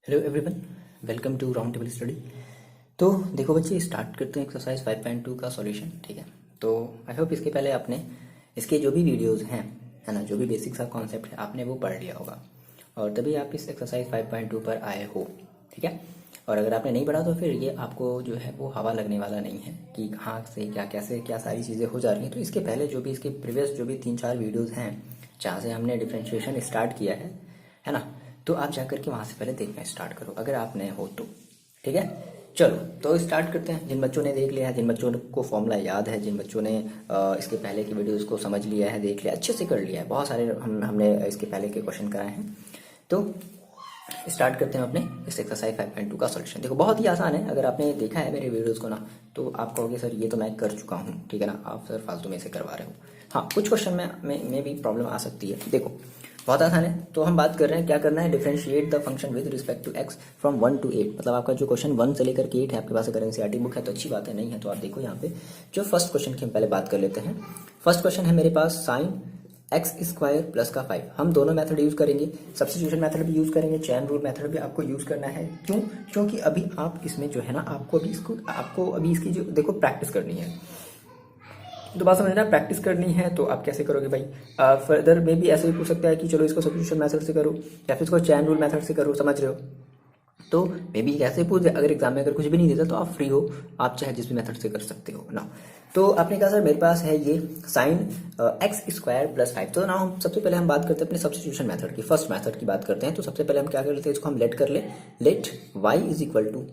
Hello everyone, welcome to round table study. तो देखो बच्चे, स्टार्ट करते हैं एक्सरसाइज 5.2 का सॉल्यूशन। ठीक है, तो आई होप इसके पहले आपने इसके जो भी वीडियोस हैं, है ना, जो भी बेसिक्स का कॉन्सेप्ट है आपने वो पढ़ लिया होगा और तभी आप इस एक्सरसाइज 5.2 पर आए हो। ठीक है, और अगर आपने नहीं पढ़ा तो फिर ये आपको जो है वो हवा लगने वाला नहीं है कि कहाँ से क्या कैसे क्या सारी चीज़ें हो जा रही हैं। तो इसके पहले जो भी इसके प्रीवियस जो भी 3-4 वीडियोज़ हैं जहाँ से हमने डिफ्रेंशिएशन स्टार्ट किया है ना, तो आप जाकर के वहाँ से पहले देखना स्टार्ट करो अगर आप नए हो तो। ठीक है, चलो तो स्टार्ट करते हैं। जिन बच्चों ने देख लिया है, जिन बच्चों को फॉर्मूला याद है, जिन बच्चों ने इसके पहले की वीडियोस को समझ लिया है, देख लिया, अच्छे से कर लिया है, बहुत सारे हमने इसके पहले के क्वेश्चन कराए हैं। तो स्टार्ट करते हैं अपने इस एक्सरसाइज 5.2 का सॉल्यूशन। देखो बहुत ही आसान है, अगर आपने देखा है मेरे वीडियोस को ना तो आप कहोगे सर ये तो मैं कर चुका हूँ। ठीक है ना, आप सर फालतू में से करवा रहे हो। हाँ, कुछ क्वेश्चन में भी प्रॉब्लम आ सकती है। देखो बहुत आसान है। तो हम बात कर रहे हैं क्या करना है, differentiate the function with respect to x from 1 to 8। मतलब आपका जो क्वेश्चन 1 से लेकर के 8 है आपके पास, अगर एनसीईआरटी बुक है तो अच्छी बात है, नहीं है तो आप देखो यहाँ पे जो फर्स्ट क्वेश्चन की हम पहले बात कर लेते हैं। फर्स्ट क्वेश्चन है मेरे पास साइन एक्स स्क्वायर प्लस का 5। हम दोनों मेथड यूज करेंगे, सब्स्टिट्यूशन मेथड भी यूज करेंगे, चैन रूल मेथड भी आपको यूज करना है। क्यों? क्योंकि अभी आप इसमें जो है ना आपको अभी इसकी जो देखो प्रैक्टिस करनी है। तो बात समझना, प्रैक्टिस करनी है तो आप कैसे करोगे भाई। फर्दर में भी ऐसे भी पूछ सकता है कि चलो इसको सब्स्टिट्यूशन मेथड से करो या फिर इसको चैन रूल मेथड से करो, समझ रहे हो। तो मे बी कैसे पूछ दे, अगर एग्जाम में अगर कुछ भी नहीं देता तो आप फ्री हो, आप चाहे जिस भी मेथड से कर सकते हो ना। तो आपने कहा सर मेरे पास है ये साइन एक्स स्क्वायर प्लस 5। तो ना हम सबसे पहले हम बात करते हैं अपने सब्स्टिट्यूशन मेथड की, फर्स्ट मेथड की बात करते हैं। तो सबसे पहले हम क्या कर लेते हैं, इसको हम लेट कर let y is equal to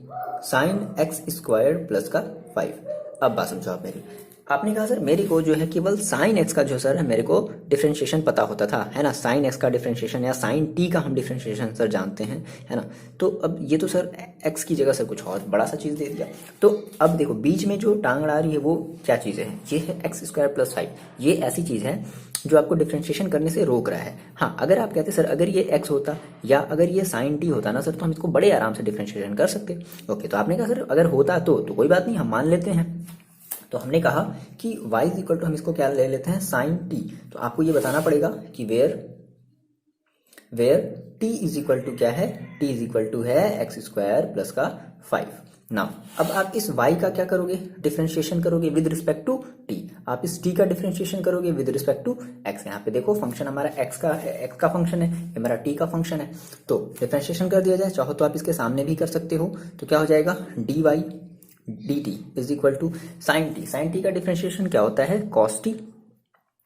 sine x square plus का 5। अब बात समझो आप मेरी। आपने कहा सर मेरे को जो है केवल साइन एक्स का जो सर है मेरे को डिफरेंशिएशन पता होता था, है ना, साइन एक्स का डिफरेंशिएशन या साइन टी का हम डिफरेंशिएशन सर जानते हैं, है ना। तो अब ये तो सर एक्स की जगह सर कुछ और बड़ा सा चीज़ दे दिया। तो अब देखो बीच में जो टांग अड़ा रही है वो क्या चीज़ है, ये है एक्स स्क्वायर प्लस 5। ये ऐसी चीज़ है जो आपको डिफरेंशिएशन करने से रोक रहा है। हाँ, अगर आप कहते सर अगर ये एक्स होता या अगर ये साइन टी होता ना सर तो हम इसको बड़े आराम से डिफरेंशिएशन कर सकते। ओके, तो आपने कहा सर अगर होता तो कोई बात नहीं, हम मान लेते हैं। तो हमने कहा कि y इज इक्वल टू हम इसको क्या ले लेते हैं, साइन टी। तो आपको ये बताना पड़ेगा कि where t is equal to क्या है, t इज इक्वल टू है एक्स स्क्वायर प्लस का 5। नाउ अब आप इस y का क्या करोगे, डिफरेंशिएशन करोगे विद रिस्पेक्ट टू t। आप इस t का डिफरेंशिएशन करोगे विद रिस्पेक्ट टू x। यहाँ पे देखो फंक्शन हमारा x का फंक्शन है, ये हमारा t का फंक्शन है। तो डिफरेंशिएशन कर दिया जाए, चाहो तो आप इसके सामने भी कर सकते हो। तो क्या हो जाएगा, dy dt is equal to sine t. Sine t का डिफरेंशिएशन क्या होता है, कॉस टी।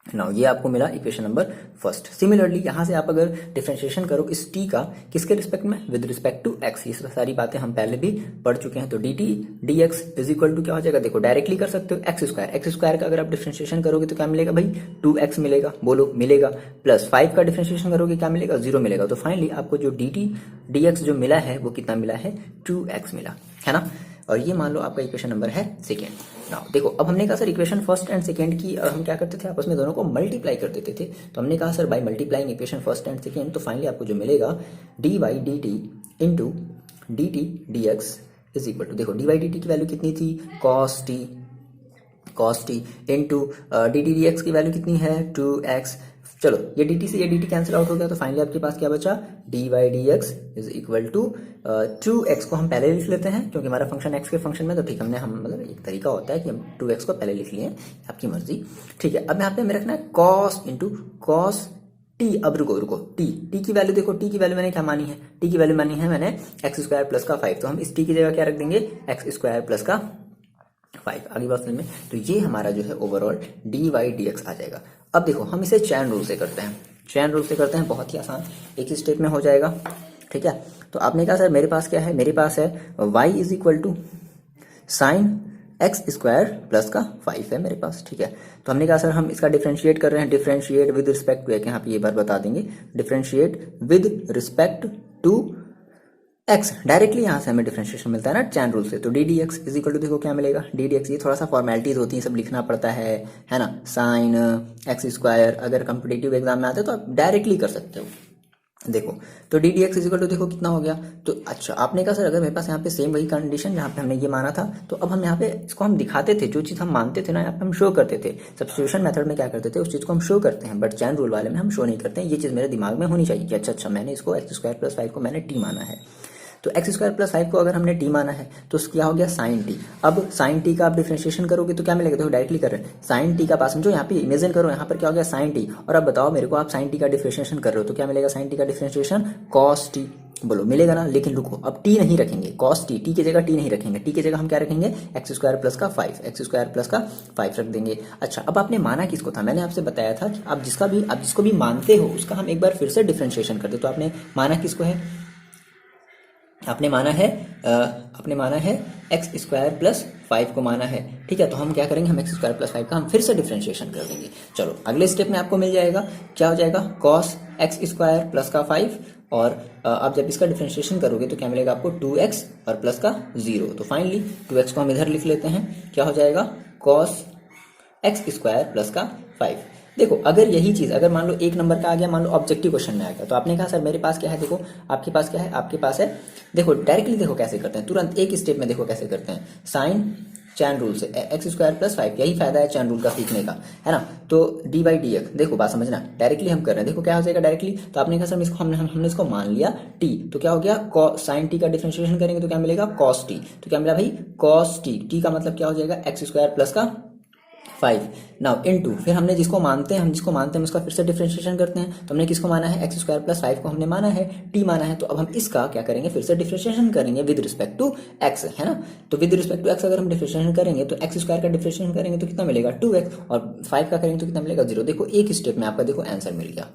नाउ ये आपको मिला इक्वेशन नंबर फर्स्ट। सिमिलरली यहाँ से आप अगर डिफरेंशिएशन करो इस टी का किसके रिस्पेक्ट में, विद रिस्पेक्ट टू एक्स। ये सारी बातें हम पहले भी पढ़ चुके हैं। तो d t d x is equal to क्या हो जाएगा, देखो डायरेक्टली कर सकते हो एक्स स्क्वायर। एक्स स्क्वायर का अगर आप डिफरेंशिएशन करोगे तो क्या मिलेगा भाई, 2x मिलेगा, बोलो मिलेगा। प्लस 5 का डिफरेंशिएशन करोगे क्या मिलेगा, 0 मिलेगा। तो फाइनली आपको जो डी टी डी एक्स जो मिला है वो कितना मिला है, 2x मिला, है ना। और ये मान लो आपका इक्वेशन नंबर है सेकेंड। नाउ देखो अब हमने कहा sir equation first and second की हम क्या करते थे, आपस में दोनों को मल्टीप्लाई कर देते थे। तो हमने कहा sir by multiplying equation first and second, तो फाइनली आपको जो मिलेगा d y d t into d t d x is equal to, देखो डी वाई डी टी की वैल्यू कितनी थी, cos t into d t d x की value कितनी है, 2x। चलो ये dt से ये dt कैंसिल आउट हो गया, तो फाइनली आपके पास क्या बचा, dy dx is equal to 2x को हम पहले लिख लेते हैं क्योंकि हमारा फंक्शन x के फंक्शन में। तो ठीक हमने हम मतलब एक तरीका होता है कि हम 2x को पहले लिख लिए, आपकी मर्जी। ठीक है, अब यहाँ पे हमें रखना है cos इंटू cos t। अब रुको t की वैल्यू देखो, t की वैल्यू मैंने क्या मानी है, t की वैल्यू मानी है मैंने एक्स स्क्वायर प्लस का 5। तो हम इस t की जगह क्या रख देंगे, एक्स स्क्वायर प्लस का 5। आगे बात समझ में। तो ये हमारा जो है overall d y d x आ जाएगा। अब देखो हम इसे चैन रूल से करते हैं, चैन रूल से करते हैं, बहुत ही आसान, एक ही स्टेप में हो जाएगा। ठीक है, तो आपने कहा सर मेरे पास क्या है, मेरे पास है y is equal to sine x square plus का 5 है मेरे पास। ठीक है, तो हमने कहा सर हम इसका डिफरेंशिएट कर रहे हैं, डिफरेंशिएट विद रिस्पेक्ट टू, यहाँ पे ये बार बता देंगे, differentiate with respect to x. Directly यहाँ से हमें डिफरेंशिएशन मिलता है ना चैन रूल से। तो d d x is equal to, देखो क्या मिलेगा, डी डी एक्स। ये थोड़ा सा फॉर्मेलिटीज होती है, सब लिखना पड़ता है ना। साइन एक्स स्क्वायर अगर कॉम्पिटिटिव एग्जाम में आते तो आप डायरेक्टली कर सकते हो। देखो तो d d x is equal to, देखो कितना हो गया। तो अच्छा आपने कहा सर अगर मेरे पास यहाँ पे सेम वही कंडीशन जहाँ पे हमने ये माना था, तो अब हम यहाँ पे इसको हम दिखाते थे, जो चीज़ हम मानते थे ना यहाँ पे हम शो करते थे। सब्स्टिट्यूशन मेथड में क्या करते थे, उस चीज़ को हम शो करते हैं, बट चैन रूल वाले में हम शो नहीं करते हैं। ये चीज़ मेरे दिमाग में होनी चाहिए कि अच्छा मैंने इसको एक्स स्क्वायर प्लस 5 को मैंने टी माना है। तो एक्स स्क्वायर प्लस 5 को अगर हमने टी माना है तो क्या हो गया साइन टी। अब साइन टी का आप डिफरेंशिएशन करोगे तो क्या मिलेगा, देखो डायरेक्टली कर रहे हैं साइन टी का पास में जो यहाँ पे इमेजिन करो, यहाँ पर क्या हो गया साइन टी, और अब बताओ मेरे को आप साइन टी का डिफरेंशिएशन कर रहे हो तो क्या मिलेगा साइन टी का डिफरेंशिएशन कॉस टी, बोलो मिलेगा ना। लेकिन रुको अब टी नहीं रखेंगे, कॉस टी, टी की जगह टी नहीं रखेंगे, टी की जगह हम क्या रखेंगे एक्स स्क्वायर प्लस का 5, एक्स स्क्वायर प्लस का 5 रख देंगे। अच्छा अब आपने माना किसको था, मैंने आपसे बताया था कि आप जिसको भी मानते हो उसका हम एक बार फिर से डिफरेंशिएशन करते। तो आपने माना किसको है, आपने माना है एक्स स्क्वायर प्लस 5 को माना है, ठीक है। तो हम क्या करेंगे, हम एक्स स्क्वायर प्लस 5 का हम फिर से डिफरेंशिएशन कर देंगे। चलो अगले स्टेप में आपको मिल जाएगा, क्या हो जाएगा कॉस एक्स स्क्वायर प्लस का 5, और आप जब इसका डिफरेंशिएशन करोगे तो क्या मिलेगा आपको 2x और प्लस का 0। तो फाइनली 2x को हम इधर लिख लेते हैं, क्या हो जाएगा कॉस एक्स स्क्वायर प्लस का 5। देखो अगर यही चीज अगर मान लो एक नंबर का आ गया, मान लो ऑब्जेक्टिव क्वेश्चन में आ गया, तो आपने कहा सर मेरे पास क्या है, देखो आपके पास क्या है, आपके पास है, देखो डायरेक्टली देखो कैसे करते हैं, तुरंत एक स्टेप में देखो कैसे करते हैं, साइन चैन रूल से एक्स स्क्वायर प्लस 5, यही फायदा है चैन रूल का सीखने का, है ना। तो डी बाई डी एक्स, देखो बात समझना, डायरेक्टली हम कर रहे हैं, देखो क्या हो जाएगा डायरेक्टली। तो आपने कहा सर इसको हमने इसको मान लिया टी, तो क्या हो गया साइन टी का डिफरेंशिएशन करेंगे तो क्या मिलेगा कॉस टी, तो क्या मिला भाई कॉस टी, टी का मतलब क्या हो जाएगा एक्स स्क्वायर प्लस का 5 नाउ इनटू, फिर हमने जिसको मानते हैं हम उसका फिर से डिफरेंशिएशन करते हैं। तो हमने किसको माना है एक्स स्क्वायर प्लस 5 को हमने माना है टी माना है, तो अब हम इसका क्या करेंगे फिर से डिफरेंशिएशन करेंगे विद रिस्पेक्ट टू एक्स, है ना। तो विद रिस्पेक्ट टू एक्स अगर हम डिफरेंशिएशन करेंगे तो एक्स स्क्वायर का डिफरेंशिएशन करेंगे तो कितना मिलेगा 2x, और 5 का करेंगे तो कितना मिलेगा 0। देखो एक स्टेप में आपका देखो आंसर मिल गया,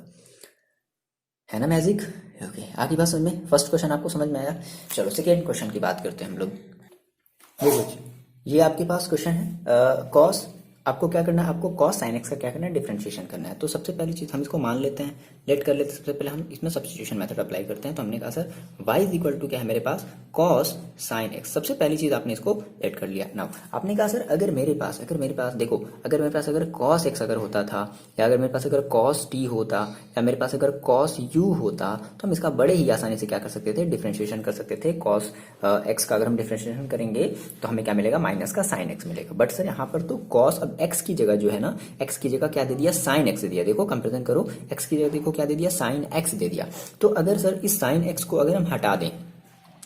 है ना मैजिक। ओके आगे बात समझ में, फर्स्ट क्वेश्चन आपको समझ में आया। चलो सेकेंड क्वेश्चन की बात करते हैं हम लोग। ये आपके पास क्वेश्चन है कॉस, आपको क्या करना है, आपको कॉस साइन एक्स का क्या करना है डिफरेंशिएशन करना है। तो सबसे पहली चीज हम इसको मान लेते हैं, लेट कर लेते हैं। सबसे पहले हम इसमें सब्स्टिट्यूशन मेथड अप्लाई करते हैं। तो हमने कहा sir y is equal to क्या है मेरे पास कॉस साइन एक्स, सबसे पहली चीज आपने इसको लेट कर लिया। नाउ आपने कहा सर अगर मेरे पास देखो अगर मेरे पास अगर कॉस एक्स अगर होता था, या अगर मेरे पास अगर कॉस टी होता, या मेरे पास अगर कॉस यू होता, तो हम इसका बड़े ही आसानी से क्या कर सकते थे डिफरेंशिएशन कर सकते थे। कॉस एक्स का अगर हम डिफरेंशिएशन करेंगे तो हमें क्या मिलेगा माइनस का साइन एक्स मिलेगा। बट सर यहाँ पर तो कॉस, अब एक्स की जगह जो है ना, एक्स की जगह क्या दे दिया साइन एक्स दे दिया। देखो कंपेरिजन करो, एक्स की जगह देखो क्या दे दिया साइन एक्स दे दिया। तो अगर सर इस साइन एक्स को अगर हम हटा दें,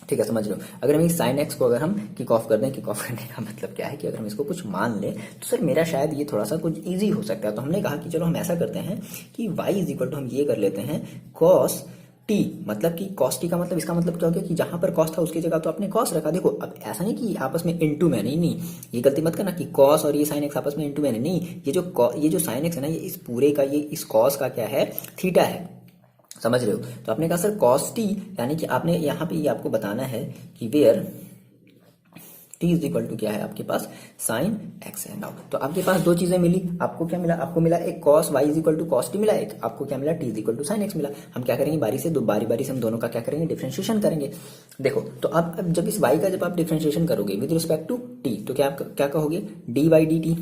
ठीक है समझ लो, अगर हम इस साइन एक्स को अगर हम किक ऑफ कर दें, किक ऑफ करने का मतलब क्या है कि अगर हम इसको कुछ मान लें तो सर मेरा शायद ये थोड़ा सा कुछ इजी हो सकता है। तो हमने कहा कि चलो हम ऐसा करते हैं कि y इज इक्वल टू हम ये कर लेते हैं कॉस टी, मतलब कि कॉस टी का मतलब इसका मतलब क्या हो गया कि जहां पर कॉस था उसकी जगह तो आपने कॉस रखा। देखो अब ऐसा नहीं कि आपस में इनटू में, नहीं ये गलती मत करना कि कॉस और ये साइन एक्स आपस में इनटू में, नहीं ये जो साइन एक्स है ना, ये इस पूरे का ये इस कॉस का क्या है थीटा है, समझ रहे हो। तो आपने कहा सर कॉस टी, यानी कि आपने यहाँ पे ये आपको बताना है कि where t is equal to क्या है आपके पास साइन एक्स है। नाउ तो आपके पास दो चीजें मिली, आपको क्या मिला, आपको मिला एक cos y is equal to cos t मिला, एक आपको क्या मिला t is equal to sine x मिला। हम क्या करेंगे बारी से हम दोनों का क्या करेंगे डिफरेंशिएशन करेंगे। देखो तो अब जब इस वाई का जब आप डिफरेंशिएशन करोगे विद रिस्पेक्ट टू टी, तो क्या आप क्या कहोगे d by d t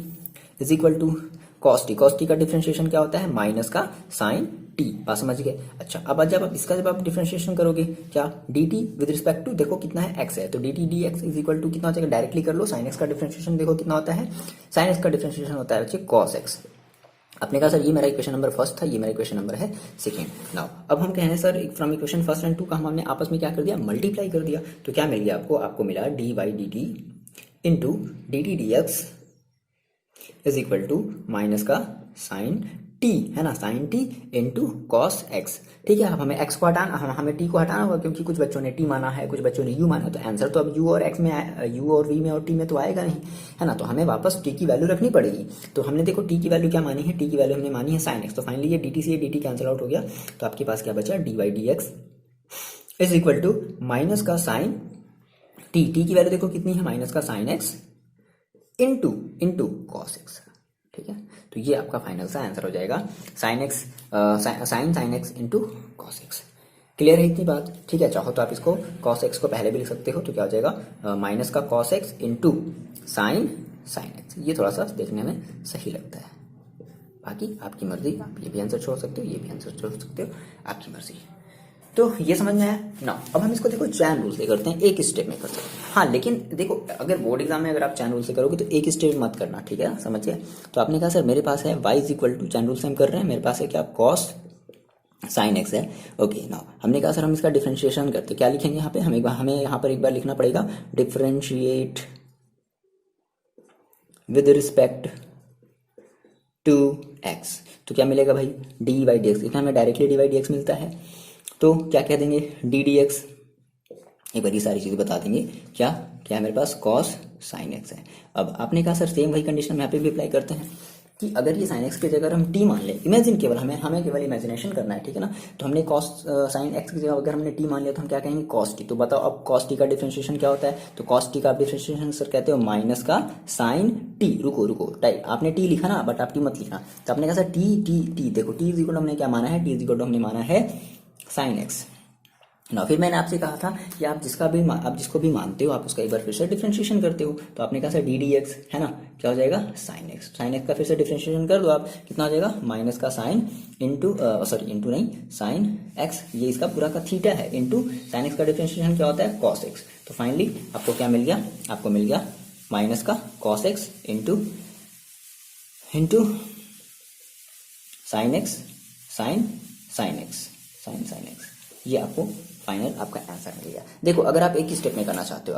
is equal to cos t का डिफरेंशिएशन क्या होता है माइनस का साइन टी, बात समझ गए। अच्छा अब जब आप डिफरेंशिएशन करोगे क्या d t with respect to, देखो कितना है एक्स है, तो d t d x is equal to कितना हो जाएगा, डायरेक्टली कर लो, साइन एक्स का डिफरेंशिएशन देखो कितना होता है, साइन एक्स का डिफरेंशिएशन होता है बच्चे कॉस एक्स। आपने कहा सर ये मेरा इक्वेशन नंबर फर्स्ट था, ये मेरा इक्वेशन नंबर है सेकंड। नाउ अब हम कह रहे हैं sir from equation first and two का हमने आपस में क्या कर दिया मल्टीप्लाई कर दिया। तो क्या मिल गया आपको मिला d y d t into d t d x is equal to minus का साइन टी, है ना, sine t into cos x. ठीक है, अब हमें एक्स को हटाना, हमें टी को हटाना होगा क्योंकि कुछ बच्चों ने टी माना है, कुछ बच्चों ने यू माना है। तो आंसर तो अब यू और एक्स में, यू और वी में और टी में तो आएगा नहीं, है ना। तो हमें वापस टी की वैल्यू रखनी पड़ेगी। तो हमने देखो टी की वैल्यू क्या मानी है, टी की वैल्यू हमने मानी है साइन एक्स। तो फाइनली ये डी टी से ये डी टी कैंसिल आउट हो गया, तो आपके पास क्या बचा d y d x is equal to minus का साइन टी, टी की वैल्यू देखो कितनी है माइनस का sine x into cos x. ठीक है, तो ये आपका फाइनल सा आंसर हो जाएगा sign x into cos x. Clear है इतनी बात? ठीक है, चाहो तो आप इसको कॉस एक्स को पहले भी लिख सकते हो, तो क्या हो जाएगा माइनस का cos x into sine x. ये थोड़ा सा देखने में सही लगता है, बाकी आपकी मर्जी, आप ये भी आंसर छोड़ सकते हो, ये भी आंसर छोड़ सकते हो, आपकी मर्जी। तो ये समझ में आया ना। अब हम इसको देखो चैन रूल से करते हैं, एक स्टेप में करते हैं। हाँ, लेकिन देखो अगर बोर्ड एग्जाम में अगर आप चैन रूल से करोगे तो एक स्टेप मत करना, ठीक है, समझिए। तो आपने कहा सर मेरे पास है y is equal to, chain rule से हम कर रहे हैं, मेरे पास है क्या कॉस साइन एक्स है। ओके नाउ हमने कहा सर हम इसका डिफरेंशिएशन करते, क्या लिखेंगे यहाँ पे, हमें यहाँ पर एक बार लिखना पड़ेगा differentiate with respect to x. तो क्या मिलेगा भाई, डी बाई डी एक्स, इसमें हमें directly D by d x मिलता है, तो क्या कह देंगे डी डी एक्स, एक बार ये सारी चीज़ें बता देंगे। क्या क्या मेरे पास कॉस साइन एक्स है। अब आपने कहा सर सेम वही कंडीशन हम यहाँ पे भी अप्लाई करते हैं कि अगर ये साइन एक्स की जगह हम टी मान लें, इमेजिन केवल हमें केवल इमेजिनेशन करना है, ठीक है ना। तो हमने कॉस साइन एक्स की जगह अगर हमने टी मान लिया तो हम क्या कहेंगे कॉस टी। तो बताओ अब कॉस टी का डिफरेंशिएशन क्या होता है, तो कॉस टी का आप डिफरेंशिएशन सर कहते हो माइनस का साइन टी। रुको टाइप आपने टी लिखा ना, बट आप टी मत लिखना। तो आपने कहा सर टी टी टी, देखो टी इज इक्वल हमने क्या माना है, टी इज इक्वल हमने माना है साइन एक्स ना। फिर मैंने आपसे कहा था कि आप जिसको भी मानते हो आप उसका एक बार फिर से डिफरेंशिएशन करते हो। तो आपने कहा सर डी डी एक्स है ना, क्या हो जाएगा साइन एक्स। साइन एक्स का फिर से डिफरेंशिएशन कर दो आप, कितना हो जाएगा माइनस का साइन इंटू इंटू नहीं साइन एक्स, ये इसका पूरा का थीटा है, इंटू साइन एक्स का डिफरेंशिएशन क्या होता है कॉस एक्स। तो फाइनली आपको क्या मिल गया, आपको मिल गया माइनस का cos x into sine x sine x, ये आपको फाइनल आपका आंसर मिल गया। देखो अगर आप एक ही स्टेप में करना चाहते हो,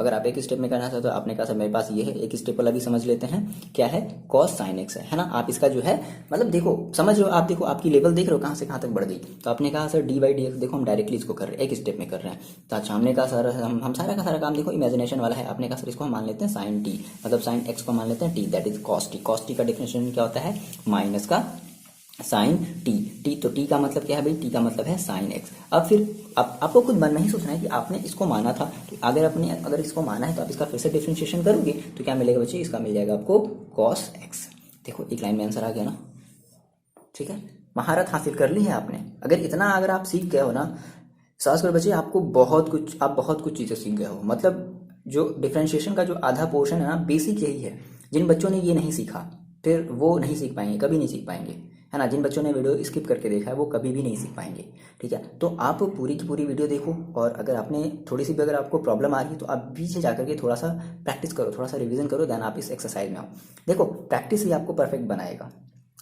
आपने कहा सर मेरे पास ये है, एक स्टेप वाला भी समझ लेते हैं, क्या है कॉस साइन एक्स है ना। आप इसका जो है मतलब देखो समझ रहे हो आप, देखो आपकी लेवल देख रहे हो कहाँ से कहाँ तक बढ़ गई। तो आपने कहा sir D by d x, देखो हम डायरेक्टली इसको कर रहे हैं, एक स्टेप में कर रहे हैं। तो अच्छा हमने कहा सर हम सारा का सारा काम देखो इमेजिनेशन वाला है। आपने कहा सर इसको हम मान लेते हैं साइन टी, मतलब साइन एक्स को मान लेते हैं T, that is cos T. Cos t का डिफरेंशिएशन क्या होता है माइनस का साइन टी, तो टी का मतलब क्या है भाई, टी का मतलब है साइन एक्स। अब फिर आपको खुद मन में ही सोचना है कि आपने इसको माना था, तो अगर इसको माना है तो आप इसका फिर से डिफरेंशिएशन करोगे तो क्या मिलेगा बच्चे, इसका मिल जाएगा आपको कॉस एक्स। देखो एक लाइन में आंसर आ गया ना, ठीक है। महारत हासिल कर ली है आपने, अगर आप सीख गए हो ना सास कर बच्चे, आप बहुत कुछ चीज़ें सीख गए हो। मतलब जो डिफरेंशिएशन का जो आधा पोर्शन है ना, बेसिक यही है। जिन बच्चों ने ये नहीं सीखा फिर वो नहीं सीख पाएंगे, कभी नहीं सीख पाएंगे, है ना। जिन बच्चों ने वीडियो स्किप करके देखा है वो कभी भी नहीं सीख पाएंगे, ठीक है। तो आप पूरी की पूरी वीडियो देखो, और अगर आपने थोड़ी सी भी अगर आपको प्रॉब्लम आ रही है तो आप पीछे जाकर के थोड़ा सा प्रैक्टिस करो, थोड़ा सा रिवीजन करो, देन आप इस एक्सरसाइज में आओ। देखो प्रैक्टिस ही आपको परफेक्ट बनाएगा,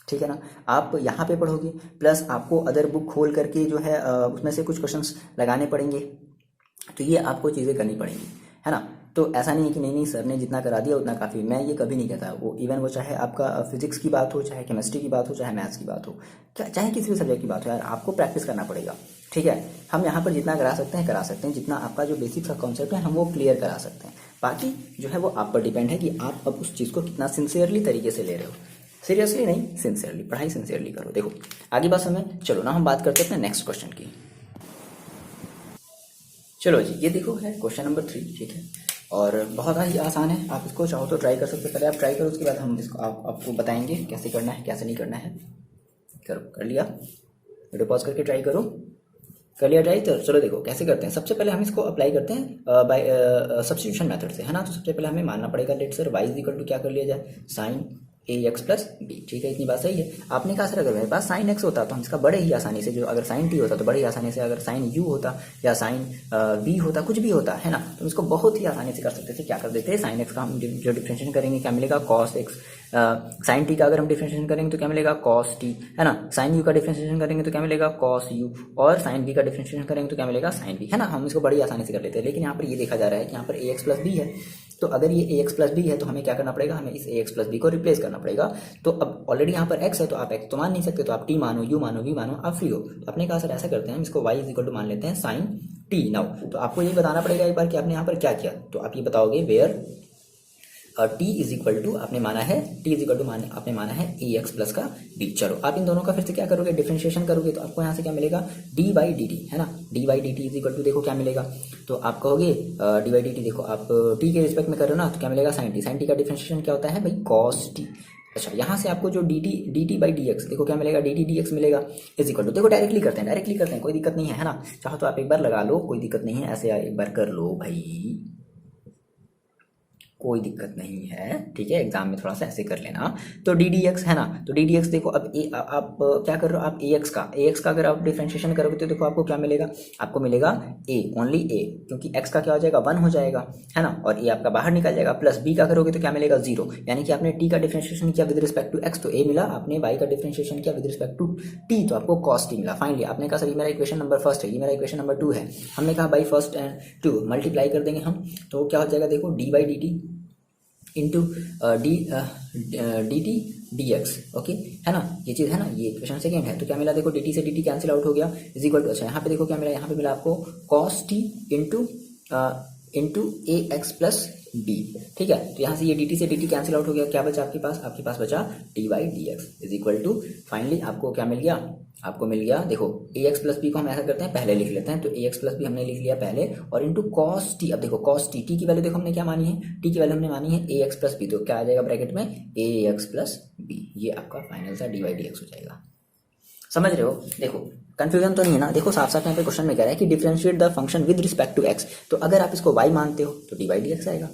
ठीक है ना। आप यहाँ पे पढ़ोगे प्लस आपको अदर बुक खोल करके जो है उसमें से कुछ क्वेश्चंस लगाने पड़ेंगे, तो ये आपको चीज़ें करनी पड़ेंगी, है ना। तो ऐसा नहीं है कि नहीं सर ने जितना करा दिया उतना काफ़ी, मैं ये कभी नहीं कहता। वो इवन वो चाहे आपका फिजिक्स की बात हो, चाहे केमिस्ट्री की बात हो, चाहे मैथ्स की बात हो, चाहे किसी भी सब्जेक्ट की बात हो, यार आपको प्रैक्टिस करना पड़ेगा, ठीक है। हम यहाँ पर जितना करा सकते हैं, जितना आपका जो बेसिक सा कॉन्सेप्ट है हम वो क्लियर करा सकते हैं। बाकी जो है वो आप पर डिपेंड है कि आप अब उस चीज़ को कितना सिंसियरली तरीके से ले रहे हो। सीरियसली नहीं, सिंसियरली, पढ़ाई सिंसियरली करो। देखो आगे बात समय, चलो ना हम बात करते हैं नेक्स्ट क्वेश्चन की। चलो जी, ये देखो है क्वेश्चन नंबर 3, ठीक है, और बहुत ही आसान है। आप इसको चाहो तो ट्राई कर सकते हो, पहले आप ट्राई करो, उसके बाद हम इसको आपको बताएंगे कैसे करना है कैसे नहीं करना है। कर लिया, वीडियो पॉज करके ट्राई करो, कर लिया ट्राई। तो चलो देखो कैसे करते हैं। सबसे पहले हम इसको अप्लाई करते हैं बाय सब्स्टिट्यूशन मेथड से, है ना। तो सबसे पहले हमें मानना पड़ेगा let sir y equal to क्या कर लिया जाए, sine a x plus b, ठीक है, इतनी बात सही है। आपने कहा सर अगर मेरे पास साइन एक्स होता तो हम इसका बड़े ही आसानी से, जो अगर साइन टी होता तो बड़े ही आसानी से, अगर साइन यू होता या साइन बी होता, कुछ भी होता है ना, तो इसको बहुत ही आसानी से कर सकते थे। क्या कर देते हैं, साइन एक्स का हम जो डिफरेंशिएशन करेंगे क्या मिलेगा कॉस एक्स, साइन टी का अगर हम डिफरेंशिएशन करेंगे तो क्या मिलेगा कॉस टी, है ना। साइन यू का डिफरेंशिएशन करेंगे तो क्या मिलेगा कॉस यू, और साइन बी का डिफरेंशिएशन करेंगे तो क्या मिलेगा साइन बी, है ना। हम इसको बड़ी आसानी से कर लेते हैं। लेकिन यहाँ पर ये देखा जा रहा है कि यहाँ पर ए एक्स प्लस बी है, तो अगर ये ए एक्स प्लस बी है तो हमें क्या करना पड़ेगा, हमें इस ए एक्स प्लस बी को रिप्लेस करना पड़ेगा। तो अब ऑलरेडी यहाँ पर x है तो आप x तो मान नहीं सकते, तो आप t मानो, u मानो, v मानो, आप फ्री हो। तो अपने कहा सर ऐसा करते हैं, हम इसको y इज इक्वल टू मान लेते हैं साइन t। नाउ तो आपको ये बताना पड़ेगा एक बार कि आपने यहाँ पर क्या किया। तो आप ये बताओगे where t is equal to आपने माना है, t इज इक्वल टू आपने माना है ए एक्स प्लस का b। चलो आप इन दोनों का फिर से क्या करोगे, डिफरेंशिएशन करोगे, तो आपको यहाँ से क्या मिलेगा d बाई डी टी, है ना। d by d t is equal to देखो क्या मिलेगा, तो आप कहोगे d बाई डी टी, देखो आप t के रिस्पेक्ट में कर रहे हो ना, तो क्या मिलेगा साइन टी का डिफरेंशिएशन क्या होता है भाई कॉस टी। अच्छा यहाँ से आपको जो D T by d x, देखो क्या मिलेगा डी टी एक्स मिलेगा इज इक्वल टू, देखो डायरेक्टली करते हैं, कोई दिक्कत नहीं है ना। चाहो तो आप एक बार लगा लो, कोई दिक्कत नहीं है, ऐसे एक बार कर लो भाई, कोई दिक्कत नहीं है, ठीक है। एग्जाम में थोड़ा सा ऐसे कर लेना। तो डी डी एक्स है ना, तो डी डी एक्स देखो अब आप क्या कर रहे हो, आप ए एक्स का अगर आप डिफ्रेंशिएशन करोगे तो देखो आपको क्या मिलेगा, आपको मिलेगा ए, ओनली ए, क्योंकि एक्स का क्या हो जाएगा 1 हो जाएगा, है ना, और ए आपका बाहर निकल जाएगा। प्लस बी का करोगे तो क्या मिलेगा 0, यानी कि आपने टी का डिफ्रेंशिएशन किया विद रिस्पेक्ट टू एक्स तो ए मिला, आपने वाई का डिफ्रेंशिएशन किया विद रिस्पेक्ट टू टी तो आपको कॉस टी मिला। फाइनली आपने कहा सर ये मेरा इक्वेशन नंबर फर्स्ट है, ये मेरा इक्वेशन नंबर 2 है, हमने कहा बाई फर्स्ट एंड 2 मल्टीप्लाई कर देंगे हम, तो क्या हो जाएगा देखो D by d t into d t d x, okay, है ना, ये चीज़ है ना, ये इक्वेशन सेकेंड है। तो क्या मिला देखो डी टी से डी टी कैंसिल आउट हो गया, इज इक्वल टू, अच्छा यहाँ पे देखो क्या मिला, यहाँ पे मिला आपको cos t into a x plus b, ठीक है। तो यहाँ से ये डी टी से डी टी कैंसिल आउट हो गया, क्या बचा आपके पास बचा d by d x is equal to, finally आपको क्या मिल गया, आपको मिल गया देखो ए एक्स प्लस बी को हम ऐसा करते हैं पहले लिख लेते हैं, तो ए एक्स प्लस बी हमने लिख लिया पहले और इंटू कॉस टी, अब देखो कॉस टी, टी की वैल्यू देखो हमने क्या मानी है, टी की वैल्यू हमने मानी है ए एक्स प्लस बी, तो क्या आ जाएगा ब्रैकेट में ए एक्स प्लस बी, ये आपका फाइनल सा डी बाई डी एक्स हो जाएगा। समझ रहे हो, देखो कंफ्यूजन तो नहीं है ना, देखो साफ साफ यहाँ पे क्वेश्चन में कह रहा है कि differentiate the function with respect to x, तो अगर आप इसको y मानते हो तो डी बाई डी एक्स आएगा,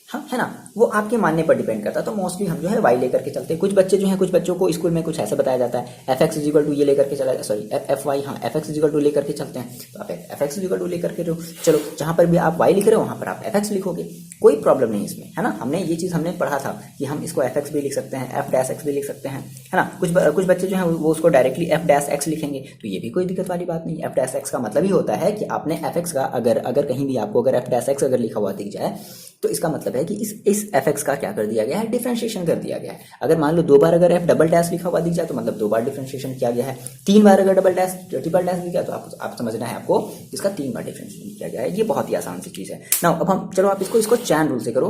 हाँ है ना, वो आपके मानने पर डिपेंड करता है। तो मोस्टली हम जो है y लेकर के चलते हैं, कुछ बच्चे जो हैं, कुछ बच्चों को स्कूल में कुछ ऐसे बताया जाता है एफ एक्स इजिकल टू ये लेकर के चला, सॉरी एफ वाई, हाँ एफ एक्स इजिकल टू लेकर के चलते हैं, तो आप एफ एक्स इजिकल टू लेकर के चलो, जहाँ पर भी आप y लिख रहे हो वहाँ पर आप एफ एक्स लिखोगे, कोई प्रॉब्लम नहीं इसमें, है ना। हमने ये चीज़ हमने पढ़ा था कि हम इसको एफ एक्स भी लिख सकते हैं, एफ डैश एक्स भी लिख सकते हैं, है ना। कुछ बच्चे जो हैं वो उसको डायरेक्टली एफ डैश एक्स लिखेंगे, तो ये भी कोई दिक्कत वाली बात नहीं। एफ डैश एक्स का मतलब ही होता है कि आपने एफ एक्स का अगर कहीं भी आपको अगर एफ डैश एक्स अगर लिखा हुआ दिख जाए तो इसका मतलब है कि इस एफ एक्स का क्या कर दिया गया है, डिफरेंशिएशन कर दिया गया है। अगर मान लो 2 बार अगर एफ डबल डैश लिखा हुआ दिख जाए तो मतलब 2 बार डिफरेंशिएशन किया गया है, 3 बार अगर डबल डैश ट्रिपल डैश दिख गया तो आप समझना है आपको इसका 3 बार डिफरेंशिएशन किया गया है। ये बहुत ही आसान सी चीज़ है ना। अब हम चलो आप इसको चैन रूल से करो,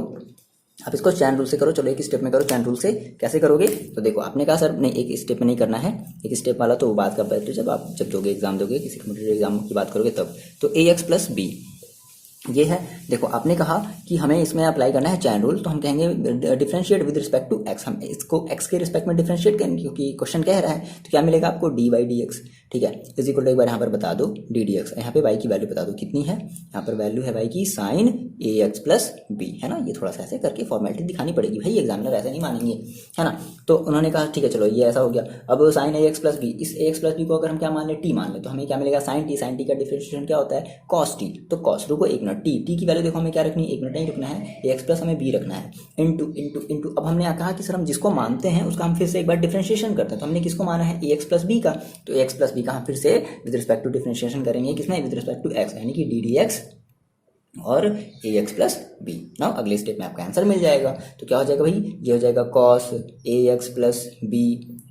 आप इसको चैन रूल से करो, चलो एक स्टेप में करो चैन रूल से। कैसे करोगे, तो देखो आपने कहा सर नहीं एक स्टेप में नहीं करना है, एक स्टेप वाला तो वो बात का पहले जब दोगे एग्जाम दोगे, किसी कम्पिटेटिव एग्जाम की बात करोगे तब। तो ए एक्स प्लस बी ये है, देखो आपने कहा कि हमें इसमें अप्लाई करना है चैन रूल, तो हम कहेंगे differentiate with respect to x, हम इसको एक्स के रिस्पेक्ट में डिफरेंशिएट करेंगे क्योंकि क्वेश्चन कह रहा है। तो क्या मिलेगा आपको डी बाई डी एक्स, ठीक है, इज इक्वल टू एक बार यहाँ पर बता दो डी डी एक्स, यहाँ पे वाई की वैल्यू बता दो कितनी है, यहाँ पर वैल्यू है वाई की sign a x plus B, है ना। ये थोड़ा सा ऐसे करके फॉर्मेलिटी दिखानी पड़ेगी भाई, एग्जामिनर ऐसे नहीं मानेंगे, है ना। तो उन्होंने कहा ठीक है चलो ये ऐसा हो गया। अब sign a x plus B, इस ए एक्स प्लस बी को अगर हम क्या मान ले टी मान ले, तो हमें क्या मिलेगा साइन टी का डिफरेंशिएशन क्या होता है कॉस टी, तो कॉस रुको एक मिनट, टी की वैल्यू देखो हमें क्या रखनी है, एक मिनट नहीं रखना है, ए एक्स प्लस हमें बी रखना है, इंटू इंटू इंटू। अब हमने कहा कि सर हम जिसको मानते हैं उसका हम फिर से एक बार डिफरेंशिएशन करते हैं, तो हमने किसको माना है ए एक्स प्लस बी का, तो ए एक्स प्लस बी का हम फिर से विद रिस्पेक्ट टू डिफरेंशिएशन करेंगे, किसमें विद रिस्पेक्ट टू एक्स, यानी कि डी डी एक्स और ए एक्स प्लस बी। नाउ अगले स्टेप में आपका आंसर मिल जाएगा, तो क्या हो जाएगा भाई, ये हो जाएगा cos A x plus B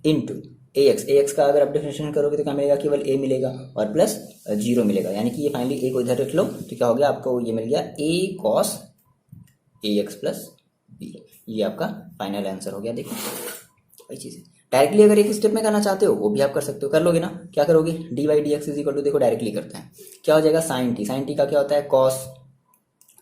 into a x का अगर आप डिफरेंशिएशन करोगे तो क्या मिलेगा, केवल ए मिलेगा और प्लस 0 मिलेगा, यानी कि ये फाइनली ए को इधर रख लो, तो क्या हो गया आपको ये मिल गया ए cos A x plus B, ये आपका फाइनल आंसर हो गया। देखो वही चीज़ है, डायरेक्टली अगर एक स्टेप में करना चाहते हो वो भी आप कर सकते हो, कर लोगे ना। क्या करोगे, d by d x is equal to, देखो डायरेक्टली करते हैं, क्या हो जाएगा साइन टी का क्या होता है कॉस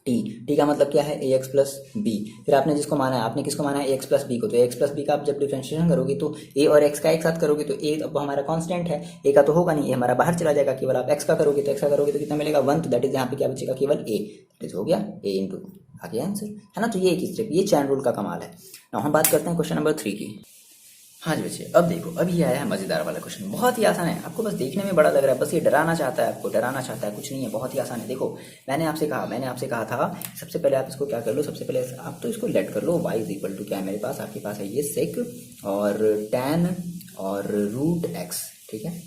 टी का मतलब क्या है ए एक्स प्लस बी, फिर आपने जिसको माना है, आपने किसको माना है ए एक्स प्लस बी को, तो ए एक्स प्लस बी का आप जब डिफरेंशिएशन करोगे तो ए और एक्स का एक साथ करोगे तो ए अब हमारा कांस्टेंट है, ए का तो होगा नहीं, ए हमारा बाहर चला जाएगा, केवल आप एक्स का करोगे तो कितना मिलेगा 1, तो दैट इज यहाँ पे क्या बचेगा केवल ए, दैट इज हो गया ए इंटू आगे आंसर, है ना। तो ये एक स्टेप, ये चैन रूल का कमाल है। ना हम बात करते हैं क्वेश्चन नंबर 3 की। हाँ जी बच्चे, अब देखो अब ये आया है मजेदार वाला क्वेश्चन, बहुत ही आसान है, आपको बस देखने में बड़ा लग रहा है, बस ये डराना चाहता है, आपको डराना चाहता है, कुछ नहीं है, बहुत ही आसान है। देखो मैंने आपसे कहा था सबसे पहले आप इसको क्या कर लो, सबसे पहले आप तो इसको लेट कर लो, y इज इक्वल टू क्या है मेरे पास, आपके पास है ये सेक और tan और रूट x, ठीक है,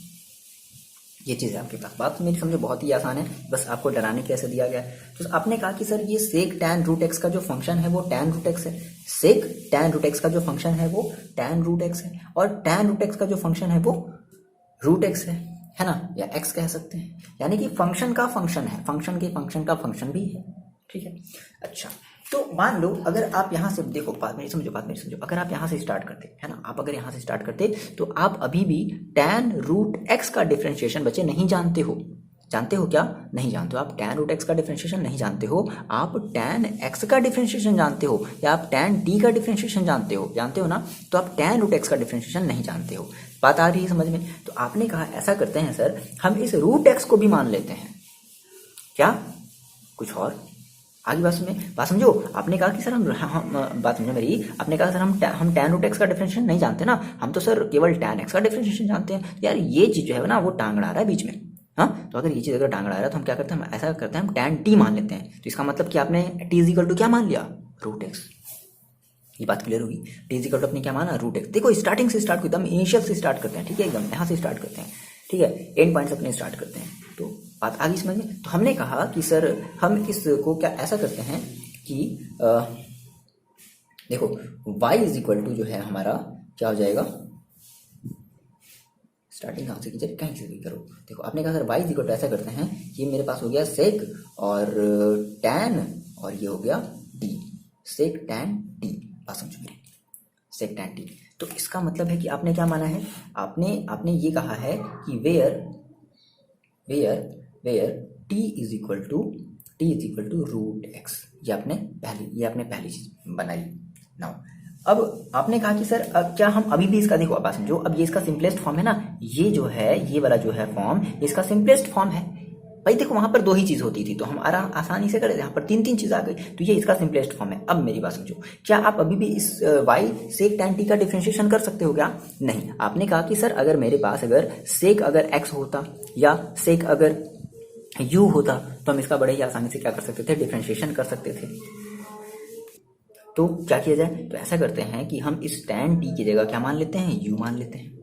ये चीज़ है आपके पास। बात तो मेरी समझो बहुत ही आसान है, बस आपको डराने के ऐसे दिया गया है। तो आपने कहा कि सर ये सेक टैन रूट एक्स का जो फंक्शन है वो टैन रूट एक्स है, सेक टैन रूट एक्स का जो फंक्शन है वो टैन रूट एक्स है, और टैन रूट एक्स का जो फंक्शन है वो रूट एक्स है ना, या एक्स कह सकते हैं, यानी कि फंक्शन का फंक्शन है, फंक्शन के फंक्शन का फंक्शन भी है, ठीक है। अच्छा तो मान लो अगर आप यहाँ से देखो, बात मेरी समझो, अगर आप यहाँ से स्टार्ट करते, है ना, आप अगर यहाँ से स्टार्ट करते तो आप अभी भी टैन रूट एक्स का डिफरेंशिएशन बच्चे नहीं जानते हो, जानते हो क्या, नहीं जानते हो, आप टैन रूट एक्स का डिफरेंशिएशन नहीं जानते हो, आप टैन एक्स का डिफरेंशिएशन जानते हो, या आप टैन टी का डिफरेंशिएशन जानते हो ना, तो आप टैन रूट एक्स का डिफरेंशिएशन नहीं जानते हो। बात आ रही है समझ में। तो आपने कहा ऐसा करते हैं सर, हम इस रूट एक्स को भी मान लेते हैं, क्या कुछ और आगे बात समझो। आपने कहा कि सर बात समझो मेरी, आपने कहा सर हम tan रूट एक्स का डिफरेंशिएशन नहीं जानते ना, हम तो सर केवल tan एक्स का डिफरेंशिएशन जानते हैं। यार ये चीज जो है ना वो टांग अड़ा रहा है बीच में। हाँ, तो अगर ये चीज अगर टांग अड़ा रहा है तो हम क्या करते हैं, हम ऐसा करते हैं, हम tan t मान लेते हैं। तो इसका मतलब कि आपने t इज इक्वल टू क्या मान लिया, रूट एक्स। ये बात क्लियर होगी। t इज इक्वल टू अपने क्या माना, रूट एक्स। देखो स्टार्टिंग से स्टार्ट एकदम इनिशियल से स्टार्ट करते हैं, ठीक है, एकदम यहाँ से स्टार्ट करते हैं, ठीक है, एंड पॉइंट से अपने स्टार्ट करते हैं। तो बात आगे समझ में। तो हमने कहा कि सर हम इसको क्या ऐसा करते हैं कि देखो y इज इक्वल टू जो है हमारा क्या हो जाएगा, स्टार्टिंग कहाँ से कीजिए, कहीं से भी करो। देखो आपने कहा sir y is equal to ऐसा करते हैं, ये मेरे पास हो गया सेक और tan और ये हो गया t, सेक tan t। बात समझो मेरी, सेक tan t। तो इसका मतलब है कि आपने क्या माना है, आपने ये कहा है कि where t is equal to root x. ये आपने पहली चीज बनाई। नाउ अब आपने कहा कि सर क्या हम अभी भी इसका, देखो अब समझो, अब ये इसका सिंपलेस्ट फॉर्म है ना, ये जो है ये वाला जो है फॉर्म इसका सिंपलेस्ट फॉर्म है भाई। देखो वहां पर दो ही चीज होती थी तो हम आसानी से कर देते, यहाँ पर तीन चीज आ गई, तो ये इसका सिंपलेस्ट फॉर्म है। अब मेरी बात समझो, क्या आप अभी भी इस y सेक tan t का डिफरेंशिएशन कर सकते हो क्या? नहीं। आपने कहा कि सर अगर मेरे पास अगर सेक अगर x होता या सेक अगर u होता तो हम इसका बड़े ही आसानी से क्या कर सकते थे, डिफरेंशिएशन कर सकते थे। तो क्या किया जाए, तो ऐसा करते हैं कि हम इस tan t की जगह क्या मान लेते हैं, u मान लेते हैं।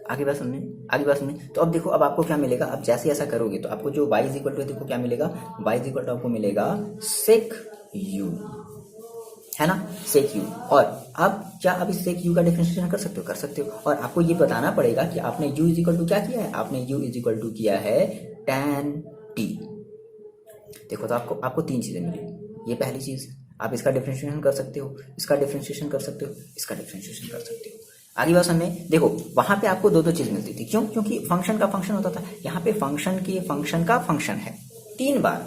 आगे बात समझे। तो अब देखो अब आपको क्या मिलेगा, अब जैसे ऐसा करोगे तो आपको जो y इज इक्वल टू, देखो क्या मिलेगा, y इज इक्वल टू आपको मिलेगा सेक u, है ना, सेक u। और अब क्या आप इस सेक u का डिफरेंशिएशन कर सकते हो। और आपको ये बताना पड़ेगा कि आपने u इज इक्वल टू क्या किया है, आपने u इज इक्वल टू किया है tan t। देखो तो आपको तीन चीजें मिली। ये पहली चीज, आप इसका डिफरेंशिएशन कर सकते हो, इसका डिफरेंशिएशन कर सकते हो, इसका डिफरेंशिएशन कर सकते हो। आगे बात समझे। देखो वहां पे आपको दो चीज मिलती थी, क्यों? क्योंकि फंक्शन का फंक्शन होता था, यहाँ पे फंक्शन का फंक्शन है। 3 बार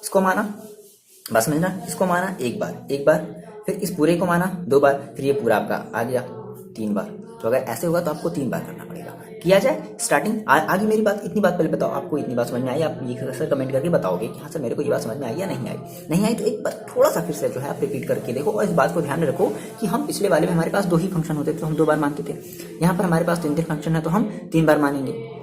इसको माना, बस समझना, इसको माना एक बार, फिर इस पूरे को माना 2 बार, फिर ये पूरा आपका आ गया 3 बार। तो अगर ऐसे होगा तो आपको 3 बार करना पड़ेगा। किया जाए स्टार्टिंग। आगे मेरी बात, इतनी बात पहले बताओ, आपको इतनी बात समझ में आई? आप ये सर कमेंट करके बताओगे कि हाँ सर मेरे को ये बात समझ में आई या नहीं आई। तो एक बार थोड़ा सा फिर से जो है आप रिपीट करके देखो, और इस बात को ध्यान में रखो कि हम पिछले वाले में हमारे पास 2 ही फंक्शन होते थे तो हम 2 बार मानते थे, यहाँ पर हमारे पास 3 फंक्शन है तो हम 3 बार मानेंगे।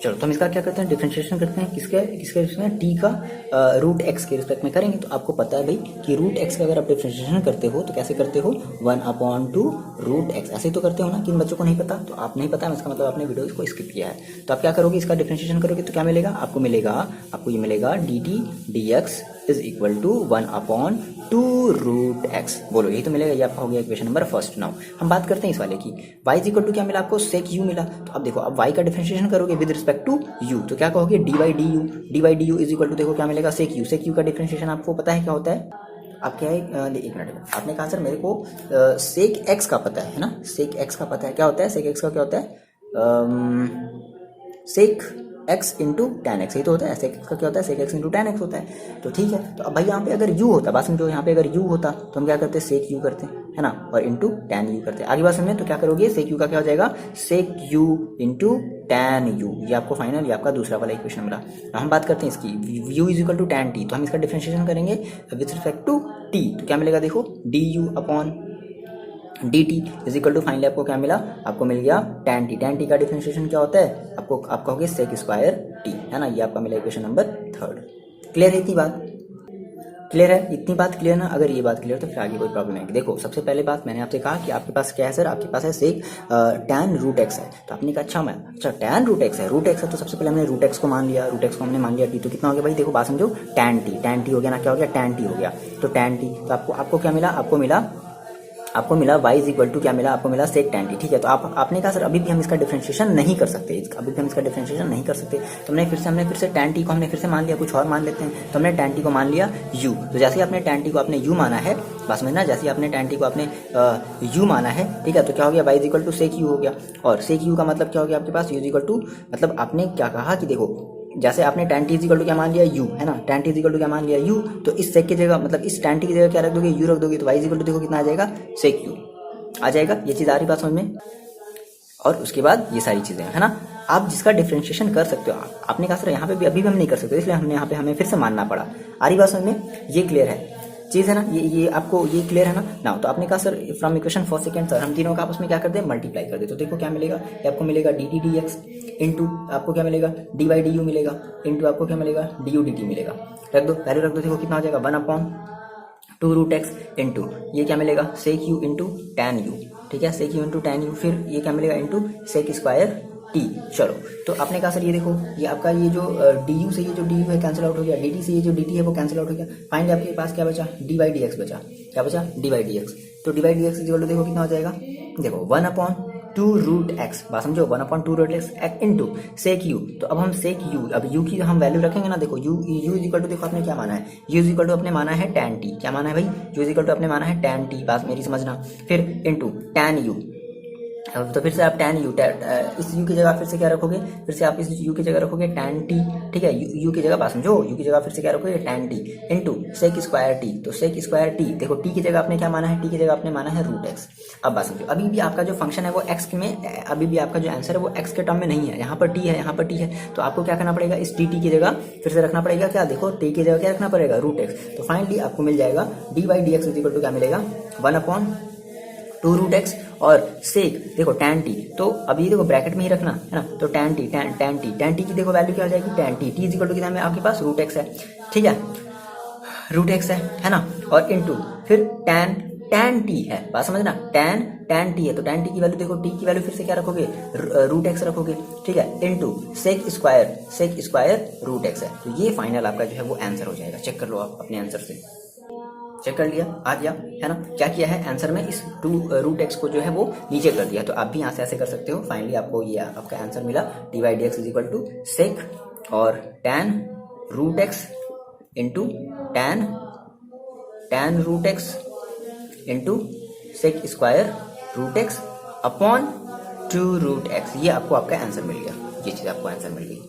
चलो तो हम इसका क्या करते हैं, डिफरेंशिएशन करते हैं, किसके रिस्पेक्ट में, t का रूट x के रिस्पेक्ट में करेंगे। तो आपको पता है भाई कि रूट x का अगर आप डिफरेंशिएशन करते हो तो कैसे करते हो, 1/2 रूट x, ऐसे ही तो करते हो ना। किन बच्चों को नहीं पता, तो आप नहीं पता है इसका मतलब आपने वीडियो इसको स्किप किया है। तो आप क्या करोगे, इसका डिफरेंशिएशन करोगे तो क्या मिलेगा, आपको ये मिलेगा dt dx is equal to 1/2 root x। बोलो यही तो मिलेगा, ये आपका हो गया इक्वेशन नंबर फर्स्ट। नाउ हम बात करते हैं इस वाले की, y इज इक्वल टू क्या मिला आपको, सेक u मिला। तो अब देखो अब y का डिफरेंशिएशन करोगे विद रिस्पेक्ट टू u, तो क्या कहोगे, dy du is equal to, देखो क्या मिलेगा, सेक u का डिफरेंशिएशन आपको पता है क्या होता है, आप क्या है, एक मिनट, आपने कहा सर मेरे को सेक x का पता है ना, सेक x का पता है, क्या होता है सेक x का, क्या होता है, सेक x इंटू टैन एक्स, ये तो होता है। सेक x का क्या होता है, सेक x इंटू टैन एक्स होता है। तो ठीक है, तो अब भाई यहाँ पे अगर u होता, बात समझो, यहाँ पे अगर u होता तो हम क्या करते हैं, सेक u करते हैं, है ना, और इंटू टैन u करते हैं। आगे बात समझे, तो क्या करोगे, सेक u का क्या हो जाएगा, सेक u इंटू टैन u। ये आपको फाइनल, ये आपका दूसरा वाला इक्वेशन मिला। हम बात करते हैं इसकी, u is equal to tan t, तो हम इसका डिफरेंशिएशन करेंगे विद रिस्पेक्ट टू t, तो क्या मिलेगा, देखो du upon dt is equal to, finally आपको क्या मिला, आपको मिल गया tan t का डिफरेंशिएशन क्या होता है, आपका हो गया सेक स्क्वायर t, है ना। ये आपका मिला इक्वेशन नंबर 3। क्लियर है इतनी बात, क्लियर है इतनी बात, क्लियर ना? अगर ये बात क्लियर तो फिर आगे कोई प्रॉब्लम है। देखो सबसे पहले बात मैंने आपसे कहा कि आपके पास क्या है सर, आपके पास है सेक tan रूट x है। तो आपने कहा अच्छा tan रूट x है, तो सबसे पहले हमने रूट x को मान लिया, हमने मान लिया t, तो कितना हो गया भाई, देखो बात समझो, tan t हो गया ना, क्या हो गया, tan t हो गया। तो tan t, तो आपको क्या मिला, आपको मिला y इज इक्वल टू क्या मिला, आपको मिला सेक tan t। ठीक है, तो आपने कहा सर अभी भी हम इसका डिफरेंशिएशन नहीं कर सकते, तो हमने फिर से tan t को हमने फिर से मान लिया, कुछ और मान लेते हैं। तो हमने tan t को मान लिया u, तो जैसे ही आपने tan t को आपने u माना है, बस समझना, जैसे ही आपने tan t को आपने u माना है, ठीक है, तो क्या हो गया, y is equal to sec u हो गया। और सेक u का मतलब क्या हो गया आपके पास, u इज इक्वल टू, मतलब आपने क्या कहा कि देखो जैसे आपने tan t is equal to क्या मान लिया, u, है ना, tan t is equal to क्या मान लिया, u, तो इस सेक की जगह, मतलब इस tan t की जगह क्या रख दोगे, u रख दोगे, तो y इज इक्वल टू देखो कितना आ जाएगा, सेक u आ जाएगा। ये चीज आ रही बात समझ में। और उसके बाद ये सारी चीजें है ना। आप जिसका डिफरेंशिएशन कर सकते हो, आपने कहा सर यहाँ पे भी अभी भी हम नहीं कर सकते, इसलिए हमने यहाँ पे हमें फिर से मानना पड़ा। आ रही बात समझ में? ये क्लियर है चीज है ना, ये आपको ये क्लियर है ना। तो आपने कहा sir from equation first second sir हम तीनों का आपस में क्या कर दे, मल्टीप्लाई कर दे। तो देखो क्या मिलेगा, ये आपको मिलेगा D t d x into आपको क्या मिलेगा डी वाई डी यू मिलेगा इंटू आपको क्या मिलेगा डी यू डी टी मिलेगा। रख दो, वैल्यू रख दो, देखो कितना हो जाएगा 1/2 रूट एक्स इंटू ये क्या मिलेगा सेक यू इंटू टैन यू। ठीक है, सेक यू इंटू टैन यू, फिर ये क्या मिलेगा इंटू सेक स्क्वायर टी। चलो तो आपने कहा सर ये देखो ये आपका ये जो डी यू से ये जो डी यू है कैंसिल आउट हो गया, डी टी से ये जो डी टी है वो कैंसिल आउट हो गया। फाइनली आपके पास क्या बचा, डी वाई डी एक्स बचा। क्या बचा, डी वाई डी एक्स। तो डी वाई डी एक्स देखो कितना हो जाएगा, देखो 1/2 रूट एक्स, बात समझो 1/2 root x into sec u. तो अब हम सेक यू, अब यू की हम वैल्यू रखेंगे ना, देखो यू इज इक्वल टू, देखो आपने क्या माना है, यू इज इक्वल टू अपने माना है टैन टी। क्या माना है भाई, यू इज इक्वल टू अपने माना है टैन टी, बात मेरी समझना। फिर इंटू टैन यू, तो फिर से आप टैन यू, इस यू की जगह फिर से क्या रखोगे, फिर से आप इस यू की जगह रखोगे टैन टी। ठीक है, यू की जगह बात समझो, यू की जगह फिर से क्या रखोगे tan t into sec square t. तो सेक स्क्वायर टी, देखो टी की जगह आपने क्या माना है, टी की जगह आपने माना है रूट एक्स। अब बात समझो, अभी भी आपका जो फंक्शन है वो एक्स में, अभी भी आपका जो आंसर है वो एक्स के टर्म में नहीं है, यहाँ पर टी है, यहाँ पर टी है। तो आपको क्या करना पड़ेगा, इस टी की जगह फिर से रखना पड़ेगा क्या, देखो टी की जगह क्या रखना पड़ेगा रूट एक्स। तो फाइनली आपको मिल जाएगा d y d x is equal to क्या मिलेगा 1/2 रूट एक्स और सेक देखो टैन टी। तो अभी देखो ब्रैकेट में ही रखना है ना, तो टैन टी की देखो वैल्यू क्या हो जाएगी, tan t is equal to कितना है आपके पास रूट एक्स है। ठीक है, रूट एक्स है ना, और इंटू फिर टैन टी है, बात समझना, टैन टी है। तो टैन टी की वैल्यू देखो, टी की वैल्यू फिर से क्या रखोगे रूट एक्स रखोगे। ठीक है, into sec square root x है। तो ये फाइनल आपका जो है वो आंसर हो जाएगा। चेक कर लो आप अपने आंसर से, चेक कर लिया, आ गया है ना। क्या किया है आंसर में, इस रूट एक्स को जो है वो नीचे कर दिया। तो आप भी यहाँ से ऐसे कर सकते हो। फाइनली आपको ये आपका आंसर मिला d y d x is equal to sec और tan root x into tan root x into sec square root x upon 2 root x. ये आपको आपका आंसर मिल गया, ये चीज आपको आंसर मिल गई।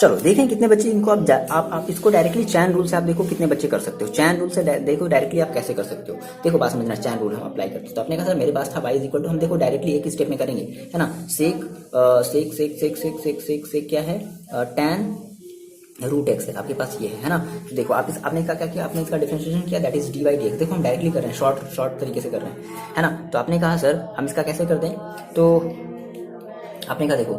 चलो देखें कितने बच्चे इनको आप इसको डायरेक्टली चैन रूल से आप देखो कितने बच्चे कर सकते हो। चैन रूल से देखो डायरेक्टली आप कैसे कर सकते हो। देखो बात समझना, चैन रूल हम अप्लाई करते हो। तो आपने कहा सर मेरे पास था y इज इक्वल टू, हम देखो डायरेक्टली एक ही स्टेप में करेंगे है ना। सेक क्या है, टैन रूट एक्स है आपके पास, ये है ना। तो देखो आप आपने क्या किया, आपने इसका डिफरेंशिएशन किया, that is d y d x. देखो हम डायरेक्टली कर रहे हैं, शॉर्ट तरीके से कर रहे हैं है ना। तो आपने कहा सर हम इसका कैसे कर दें, तो आपने कहा देखो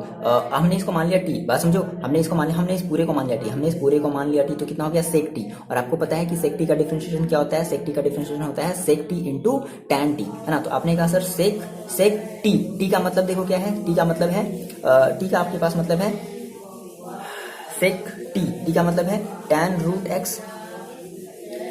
हमने इसको मान लिया टी, बात समझो, हमने इसको मान लिया, हमने इस पूरे को मान लिया टी, हमने इस पूरे को मान लिया टी। तो कितना हो गया सेक टी। और आपको पता है कि सेक टी का डिफरेंशिएशन क्या होता है, सेक टी का डिफरेंशिएशन होता है सेक टी इंटू टैन टी, है ना। तो आपने कहा सर सेक टी का मतलब देखो क्या है, टी का मतलब है टी का आपके पास मतलब है सेक टी का मतलब है tan root x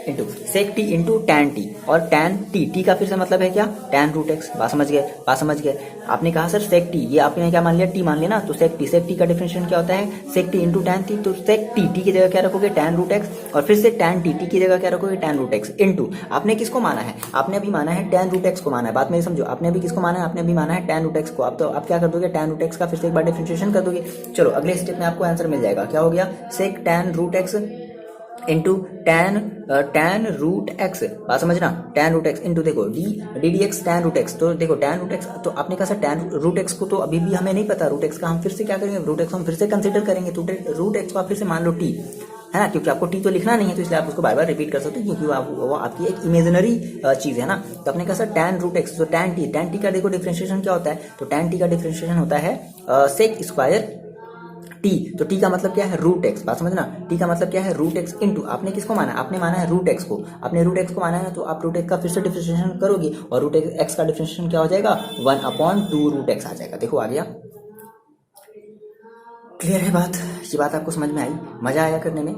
into sec t into tan t, और टैन टी का फिर से मतलब है क्या, टैन रूट एक्स। बात समझ गए। आपने कहा सर सेक टी, ये आपने क्या मान लिया, टी मान लिया ना। तो सेक टी का डिफरेंशिएशन क्या होता है, सेक टी इंटू टैन टी। तो सेक टी की जगह क्या रखोगे, टैन रूट एक्स, और फिर से टैन टी की जगह क्या रखोगे, टैन रूट एक्स इंटू आपने किसको माना है, आपने अभी माना है टैन रूट एक्स को माना है। बात मेरी समझो, आपने अभी किसको माना है, आपने अभी माना है टैन रूट एक्स को। तो आप क्या कर दोगे, टैन रूट एक्स का फिर से एक बार डिफरेंशिएशन कर दोगे। चलो अगले स्टेप में आपको आंसर मिल जाएगा, क्या हो गया, sec tan root x into tan root x, बात समझना, टैन रूट एक्स इंटू देखो d d x tan root x. तो देखो टैन रूट एक्स, तो आपने कहा सर टैन रूट एक्स को तो अभी भी हमें नहीं पता रूट एक्स का, हम फिर से क्या करेंगे, रूट एक्स हम फिर से कंसिडर करेंगे। तो रूट एक्स को आप फिर से मान लो टी, है ना, क्योंकि आपको टी तो लिखना नहीं है, तो इसलिए आप उसको बार बार रिपीट कर सकते हो, क्योंकि वो आपकी एक इमेजिनरी चीज है ना। तो आपने कहा सर टैन रूट एक्स, तो टैन टी का देखो डिफरेंशिएशन क्या होता है, तो टैन टी का डिफरेंशिएशन होता है सेक स्क्वायर टी। तो टी का मतलब क्या है, रूट एक्स, बात समझना, टी का मतलब क्या है, रूट एक्स इंटू आपने किसको माना, आपने माना है रूट एक्स को, आपने रूट एक्स को माना है ना। तो आप रूट एक्स का फिर से डिफरेंशिएशन करोगे, और रूट एक्स का डिफरेंशिएशन क्या हो जाएगा, 1/2 रूट एक्स आ जाएगा। देखो आ गया, क्लियर है बात, ये बात आपको समझ में आई, मजा आया करने में,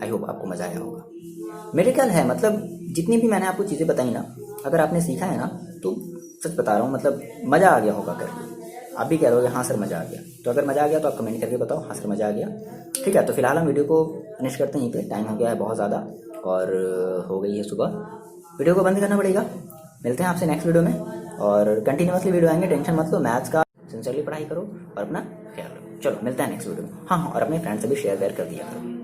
आई होप आपको मजा आया होगा। मेरे ख्याल है मतलब जितनी भी मैंने आपको चीजें बताई ना, अगर आपने सीखा है ना, तो सच बता रहा हूँ मतलब मजा आ गया होगा करके। आप भी कह रहे हो हाँ सर मजा आ गया, तो अगर मजा आ गया तो आप कमेंट करके बताओ हाँ सर मजा आ गया। ठीक है, तो फिलहाल हम वीडियो को फिनिश करते हैं यहीं पे, टाइम हो गया है बहुत ज़्यादा और हो गई है सुबह, वीडियो को बंद करना पड़ेगा। मिलते हैं आपसे नेक्स्ट वीडियो में, और कंटिन्यूसली वीडियो आएंगे, टेंशन मत लो, मैथ्स का सिंसियरली पढ़ाई करो और अपना ख्याल रखो। चलो मिलते हैं नेक्स्ट वीडियो में। हाँ, और अपने फ्रेंड से भी शेयर कर दिया करो।